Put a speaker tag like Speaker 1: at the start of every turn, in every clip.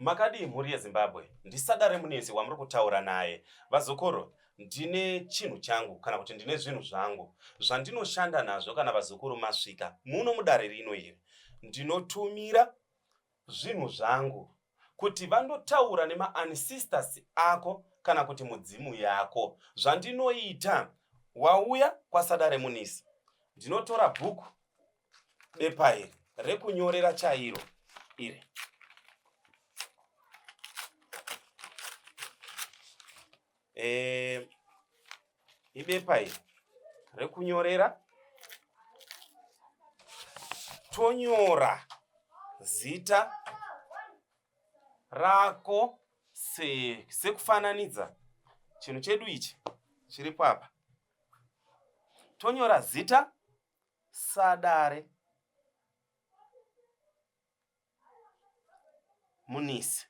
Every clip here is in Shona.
Speaker 1: Makadi mhuri yeZimbabwe ndisadare munezi wamuri kutaura naye. Vazukuru, ndine chinhu changu kana kuti ndine zvinhu zvangu zvandinoshanda nazvo kana vazukuru masvika muno mudare rino iri. Ndinotumira zvinhu zvangu kuti vandotaura nema-ancestors ako kana kuti mudzimu yako. Zvandinoita wauya kwasadare munezi, ndinotora bhuku bepa iri rekunyorera chairo iri. Ibepa iri rekunyorera, tonyora zita rako sekufananidza chinhu chedu ichi chiripo apa. Tonyora zita Sadare Munisi.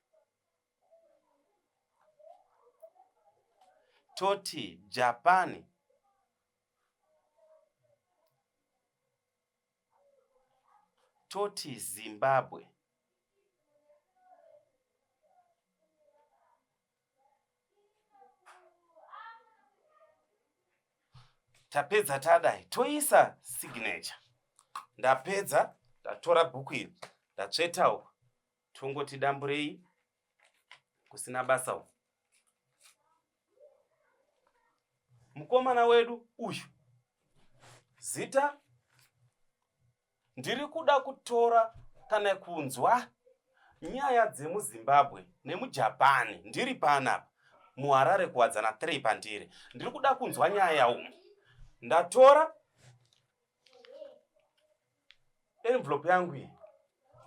Speaker 1: Toti Japani. Toti Zimbabwe. Tapedza tadai toisa signature. Ndapedza ndatora bhuku iri ndatsvetawo, tongoti damburei kusina basa uku. Mukomana wedu uyu, zita ndiri kuda kutora kana kunzwa nyaya dzemuZimbabwe nemuJapani ndiri panapa muHarare kuwadzana 3 pandiri. Ndiri kuda kunzwa nyaya umu. Ndatora envelope yangu iyi,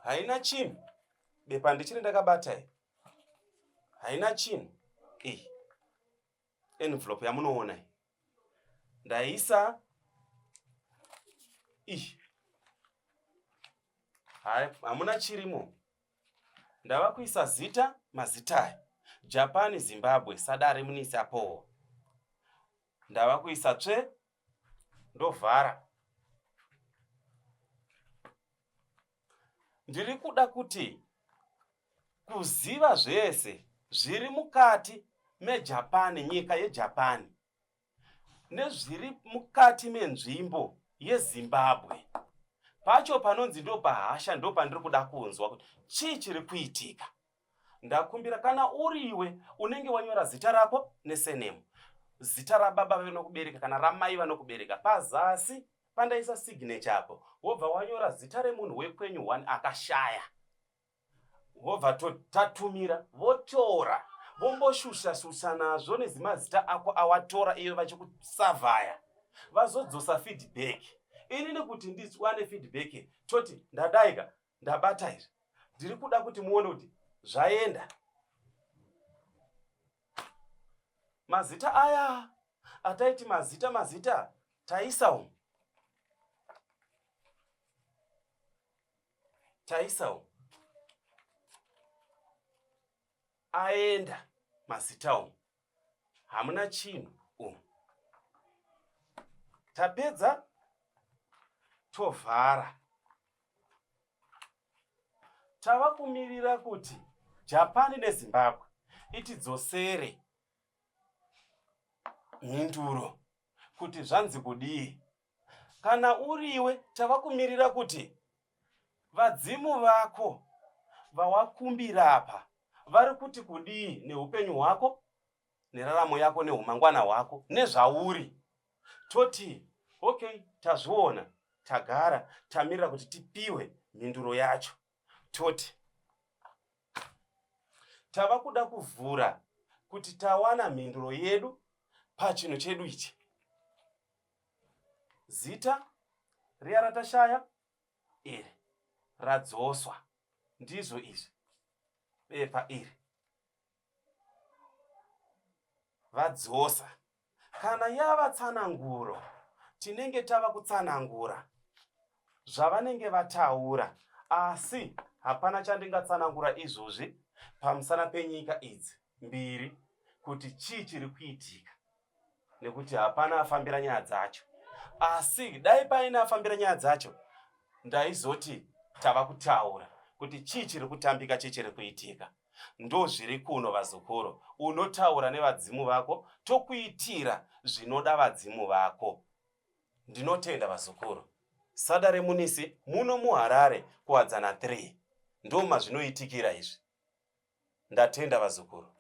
Speaker 1: haina chinhu, bepa ndichiri ndakabata iyi, haina chinhu. Iyi envelope yamunoona iyi ndaisa iyi, hamuna chirimo. Ndava kuisa zita, mazita aya, Japani, Zimbabwe, Sadare Munisi apowo. Ndava kuisa tsve, ndovhara. Ndiri kuda kuti kuziva zvese zviri mukati meJapani, nyika yeJapani, nezviri mukati menzvimbo yeZimbabwe. Pacho panonzi ndo pahasha, ndo pandiri kuda kunzwa kuti chii chiri kuitika. Ndakumbira kana uriwe unenge wanyora zita rako nesenemu, zita rababa vanokubereka kana ramai vanokubereka, pazasi pandaisa signature apo, wobva wanyora zita remunhu wekwenyu 1 akashaya, wobva tatumira, votora vomboshusha nazvo nezimazita ako awatora iyo vachikusavhaya, vazodzosa feedback. Inini kuti nditswane feedback, toti ndadaika ndabata izvi, ndiri kuda kuti muone kuti zvaenda. Mazita aya ataiti mazita taisa umu, aenda mazita umu, hamuna chinhu umu. Tapedza tovhara. Tava kumirira kuti Japani neZimbabwe itidzosere mhinduro kuti zvanzi kudii. Kana uriwe, tava kumirira kuti vadzimu vako vawakumbira apa vari kuti kudii neupenyu hwako, neraramo yako, nehumangwana hwako, nezvauri. Toti okay, tazviona, tagara, tamirira kuti tipiwe mhinduro yacho. Toti tava kuda kuvhura kuti tawana mhinduro yedu pachinhu chedu ichi. Zita riya ratashaya iri radzoswa, ndizvo izvi. Bepa iri vadzosa. Kana yava tsananguro, tinenge tava kutsanangura zvavanenge vataura, asi hapana chandingatsanangura izvozvi pamusana penyika idzi mbiri kuti chii chiri kuitika, nekuti hapana afambira nyaya dzacho. Asi dai paina afambira nyaya dzacho, ndaizoti tava kutaura kuti chii chiri kutambika, chii chiri kuitika. ndo zviri kuno vazukuru. Unotaura nevadzimu vako tokuitira zvinoda vadzimu vako. Ndinotenda vazukuru. Sada remunisi muno muHarare kuwadzana 3 ndo mazvinoitikira izvi. Ndatenda vazukuru.